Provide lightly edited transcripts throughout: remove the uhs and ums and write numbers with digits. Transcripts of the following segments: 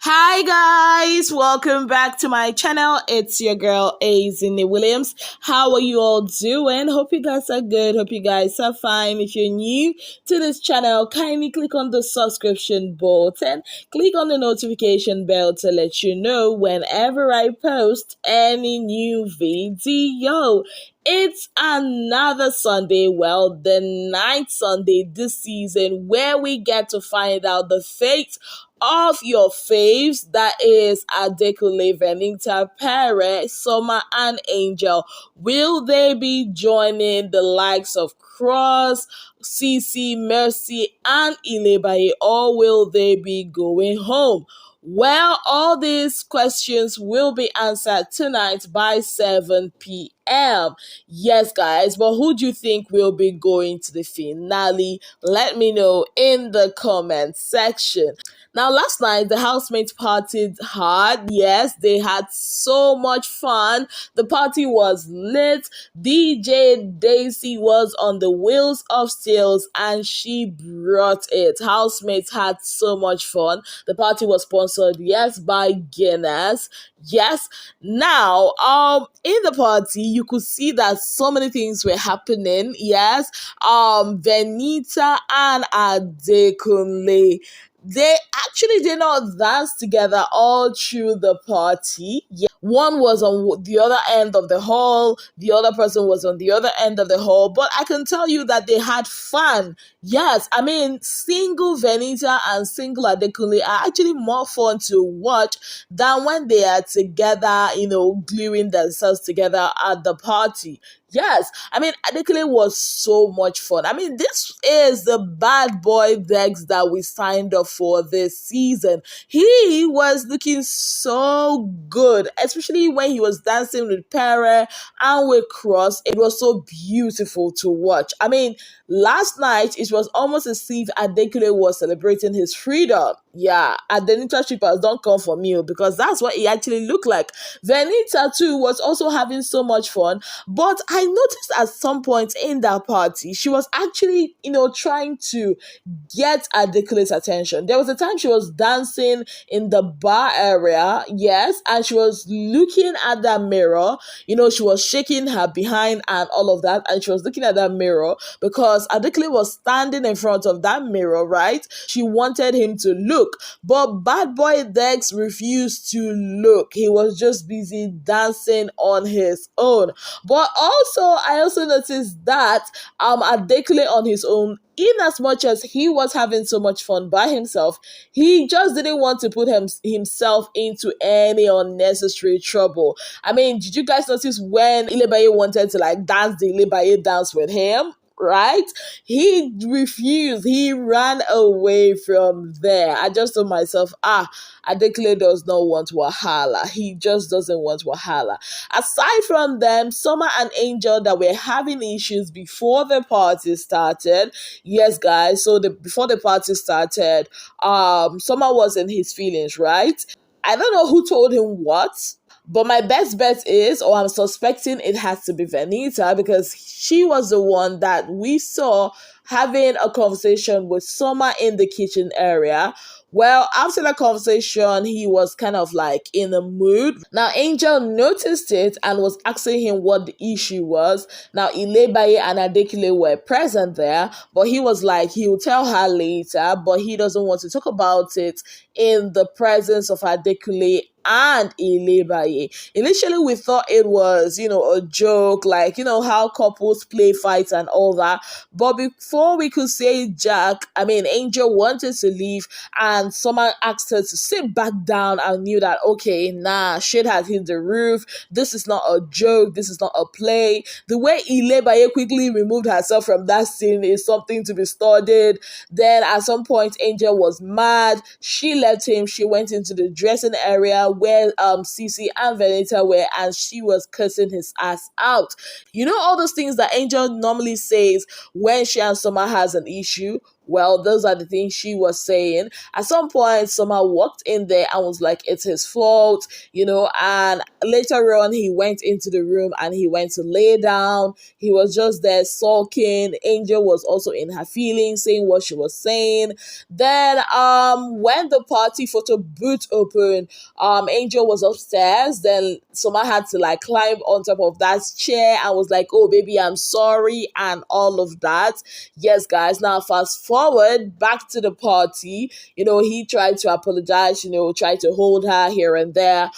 Hi guys, welcome back to my channel. It's your girl Azine Williams. How are you all doing? Hope you guys are good. Hope you guys are fine. If you're new to this channel, kindly click on the subscription button. Click on the notification bell to let you know whenever I post any new video. It's another Sunday, well, the ninth Sunday this season, where we get to find out the fate of your faves, that is Adekule, Venita, Pere, Summer, and Angel. Will they be joining the likes of Cross, Ceec, Mercy, and Ilebaye, or will they be going home? Well, all these questions will be answered tonight by 7 p.m. Yes, guys, but who do you think will be going to the finale? Let me know in the comment section. Now, last night, the housemates partied hard. Yes, they had so much fun. The party was lit. DJ Daisy was on the wheels of steels and she brought it. Housemates had so much fun. The party was sponsored, yes, by Guinness. Yes. Now, in the party, you could see that so many things were happening. Yes. Venita and Adekunle, they actually did not dance together all through the party. Yeah. One was on the other end of the hall, the other person was on the other end of the hall, but I can tell you that they had fun. Yes, I mean, single Venita and single Adekunle are actually more fun to watch than when they are together, gluing themselves together at the party. Yes, I mean, Adekunle was so much fun. I mean, this is the bad boy Dex that we signed up for this season. He was looking so good, especially when he was dancing with Pere and with Cross. It was so beautiful to watch. I mean, last night, it was almost as if Adekunle was celebrating his freedom. Yeah, Adenita Shippers, don't come for me because that's what he actually looked like. Venita too was also having so much fun, but I noticed at some point in that party, she was actually, trying to get Adekunle's attention. There was a time she was dancing in the bar area, yes, and she was looking at that mirror. She was shaking her behind and all of that, and she was looking at that mirror because Adekunle was standing in front of that mirror, right? She wanted him to look, but bad boy Dex refused to look. He was just busy dancing on his own. But I also noticed that Adekunle on his own, in as much as he was having so much fun by himself, he just didn't want to put himself into any unnecessary trouble. I mean, did you guys notice when Ilebaye wanted to dance the Ilebaye dance with him? Right? He refused. He ran away from there. I just told myself, Adekunle does not want wahala. He just doesn't want wahala. Aside from them, Summer and Angel that were having issues before the party started. Yes, guys. So before the party started, Summer was in his feelings, right? I don't know who told him what, but my best bet is, or I'm suspecting it has to be Venita because she was the one that we saw having a conversation with Summer in the kitchen area. Well, after the conversation, he was kind of in a mood. Now, Angel noticed it and was asking him what the issue was. Now, Ilebaye and Adekunle were present there, but he was like, he will tell her later, but he doesn't want to talk about it in the presence of Adekunle and Ilebaye. Initially, we thought it was, a joke, how couples play fights and all that. But before we could say Angel wanted to leave and someone asked her to sit back down and knew that, okay, nah, shit has hit the roof. This is not a joke. This is not a play. The way Ilebaye quickly removed herself from that scene is something to be studied. Then at some point, Angel was mad. She left him. She went into the dressing area where Ceec and Venita were, and she was cursing his ass out. All those things that Angel normally says when she and Summer has an issue. Well, those are the things she was saying. At some point, Summer walked in there and was like, it's his fault, and later on, he went into the room and he went to lay down. He was just there sulking. Angel was also in her feelings, saying what she was saying. Then, when the party photo booth opened, Angel was upstairs. Then Summer had to like climb on top of that chair and was like, oh, baby, I'm sorry, and all of that. Yes, guys. Now, fast forward back to the party. He tried to apologize, tried to hold her here and there.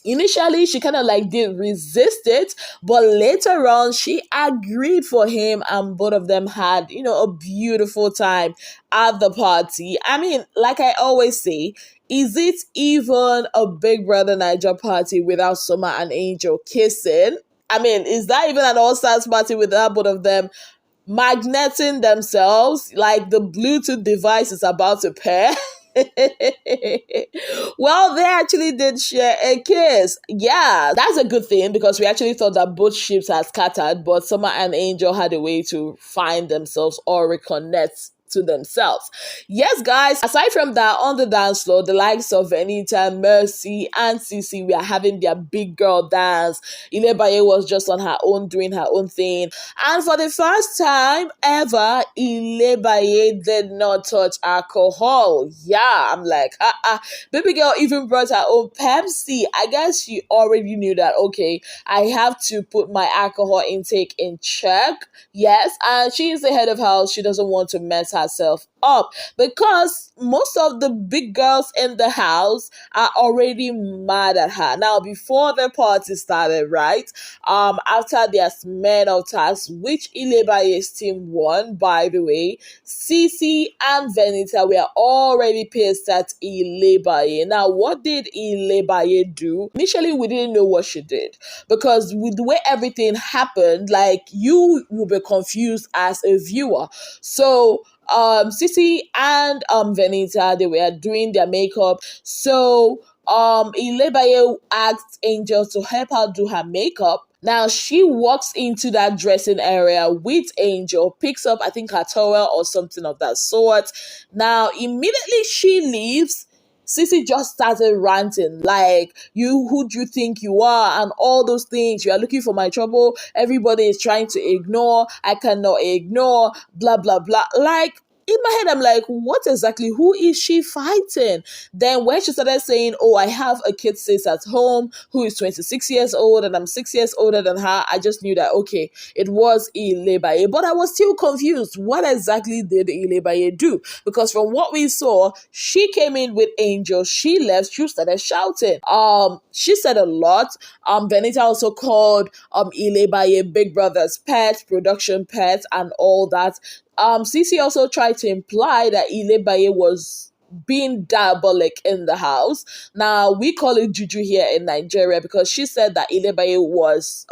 Initially, she kind of like did resist it, but later on, she agreed for him, and both of them had, a beautiful time at the party. I mean, like I always say, is it even a Big Brother Niger party without Summer and Angel kissing? I mean, is that even an all-stars party without both of them magneting themselves like the Bluetooth device is about to pair? Well, they actually did share a kiss. Yeah, that's a good thing because we actually thought that both ships had scattered, but Summer and Angel had a way to find themselves or reconnect to themselves. Yes, guys, aside from that, on the dance floor, the likes of Anita, Mercy, and Ceec were having their big girl dance. Ilebaye was just on her own, doing her own thing. And for the first time ever, Ilebaye did not touch alcohol. Yeah, I'm like, baby girl even brought her own Pepsi. I guess she already knew that, okay, I have to put my alcohol intake in check. Yes, and she is the head of house. She doesn't want to mess herself up because most of the big girls in the house are already mad at her. Now, before the party started, right? After their men of tasks, which Ilebaye's team won, by the way, Ceec and Venita were already pissed at Ilebaye. Now, what did Ilebaye do? Initially, we didn't know what she did because with the way everything happened, like you will be confused as a viewer. So Ceec and Venita, they were doing their makeup. So Ilebaye asked Angel to help her do her makeup. Now she walks into that dressing area with Angel, picks up I think her towel or something of that sort. Now immediately she leaves, Ceec just started ranting like, you, who do you think you are, and all those things. You are looking for my trouble. Everybody is trying to ignore. I cannot ignore. Blah blah blah. Like, in my head, I'm like, what exactly? Who is she fighting? Then when she started saying, oh, I have a kid sis at home who is 26 years old and I'm 6 years older than her, I just knew that, okay, it was Ilebaye. But I was still confused. What exactly did Ilebaye do? Because from what we saw, she came in with Angel. She left. She started shouting. She said a lot. Benita also called Ilebaye Big Brother's pet, production pet, and all that. Ceec also tried to imply that Ilebaye was being diabolic in the house. Now, we call it Juju here in Nigeria because she said that Ilebaye was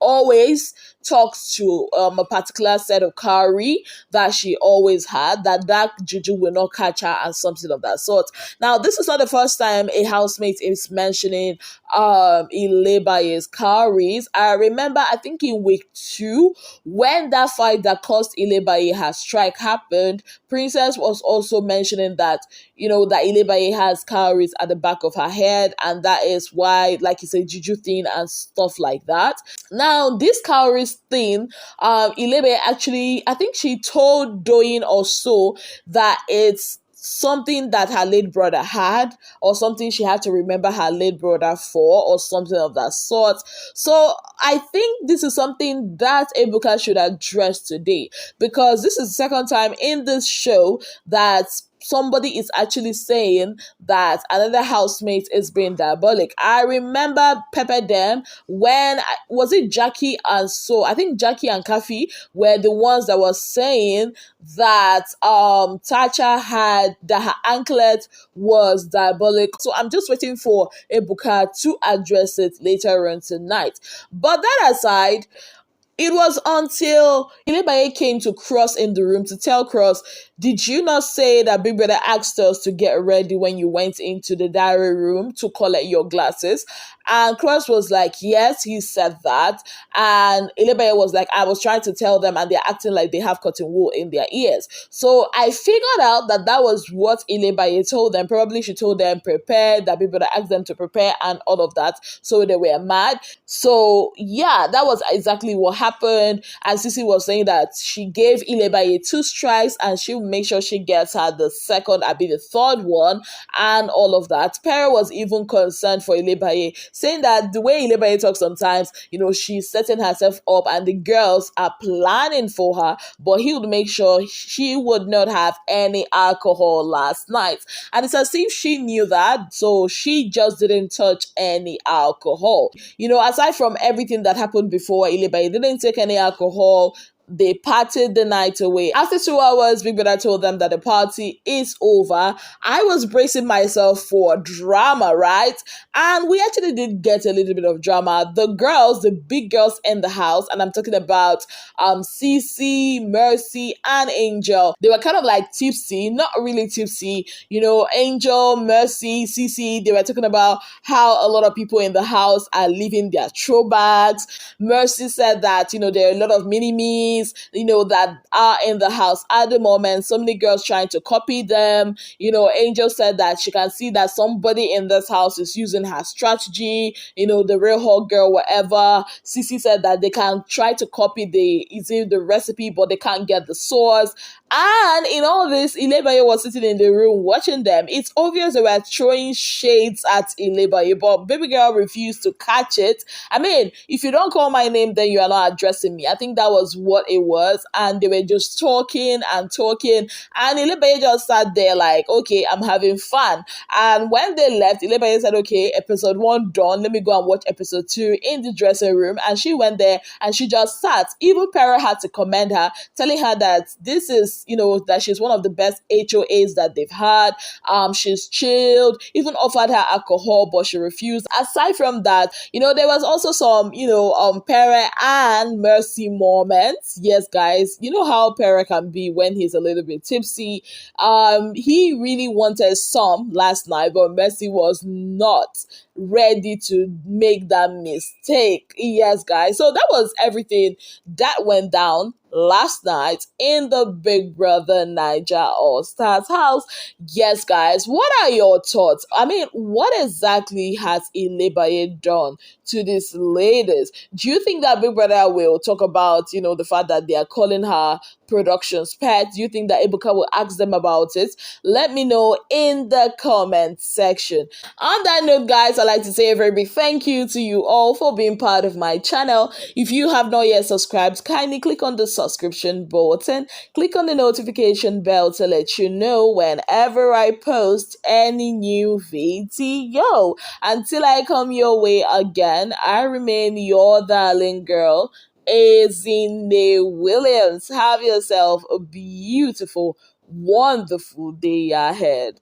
always talks to a particular set of cowrie that she always had, that Juju will not catch her and something of that sort. Now, this is not the first time a housemate is mentioning Ilebaye's cowries. I remember, I think in week 2, when that fight that caused Ilebaye her strike happened, Princess was also mentioning that, that Ilebaye has cowries at the back of her head, and that is why, like you say, Juju thing and stuff like that. Now, this cowries thing, Ilebaye actually, I think she told Doyin or so that it's something that her late brother had, or something she had to remember her late brother for, or something of that sort. So I think this is something that Ebuka should address today, because this is the second time in this show that somebody is actually saying that another housemate is being diabolic. I remember Pepper Dem when, was it Jackie and so, I think Jackie and Kafi were the ones that were saying that Tacha had, that her anklet was diabolic. So I'm just waiting for Ebuka to address it later on tonight. But that aside, it was until Ilebaye came to Cross in the room to tell Cross, did you not say that Big Brother asked us to get ready when you went into the diary room to collect your glasses? And Cross was like, yes, he said that. And Ilebaye was like, I was trying to tell them and they're acting like they have cotton wool in their ears. So I figured out that that was what Ilebaye told them. Probably she told them prepare, that people that asked them to prepare and all of that. So they were mad. So yeah, that was exactly what happened. And Sisi was saying that she gave Ilebaye 2 strikes and she'll make sure she gets her the second, I be the third one, and all of that. Pere was even concerned for Ilebaye, saying that the way Ilebaye talks sometimes, she's setting herself up and the girls are planning for her, but he would make sure she would not have any alcohol last night. And it's as if she knew that, so she just didn't touch any alcohol. Aside from everything that happened before, Ilebaye didn't take any alcohol. They partied the night away. After 2 hours, Big Brother told them that the party is over. I was bracing myself for drama, right? And we actually did get a little bit of drama. The girls, the big girls in the house, and I'm talking about Cece, Mercy, and Angel. They were kind of like tipsy, not really tipsy. Angel, Mercy, Cece, they were talking about how a lot of people in the house are leaving their throwbacks. Mercy said that, there are a lot of mini-me that are in the house at the moment. So many girls trying to copy them. Angel said that she can see that somebody in this house is using her strategy, the real hot girl, whatever. Cece said that they can try to copy the recipe, but they can't get the source. And in all this, Ilebaye was sitting in the room watching them. It's obvious they were throwing shades at Ilebaye, but baby girl refused to catch it. I mean, if you don't call my name, then you are not addressing me. I think that was what it was. And they were just talking and talking. And Ilebaye just sat there like, okay, I'm having fun. And when they left, Ilebaye said, okay, episode 1 done. Let me go and watch episode 2 in the dressing room. And she went there and she just sat. Even Pere had to commend her, telling her that this is, that she's one of the best HOAs that they've had. She's chilled, even offered her alcohol, but she refused. Aside from that, there was also some, Pere and Mercy moments. Yes, guys, you know how Pere can be when he's a little bit tipsy. He really wanted some last night, but Mercy was not ready to make that mistake. Yes, guys. So that was everything that went down last night in the Big Brother Naija All Stars house. Yes, guys, what are your thoughts? I mean, what exactly has Ilebaye done to these ladies? Do you think that Big Brother will talk about, the fact that they are calling her production's pet? Do you think that Ebuka will ask them about it? Let me know in the comment section. On that note, guys, I'd like to say a very big thank you to you all for being part of my channel. If you have not yet subscribed, kindly click on the subscription button, click on the notification bell to let you know whenever I post any new video. Until I come your way again, I remain your darling girl, Ezine Williams. Have yourself a beautiful, wonderful day ahead.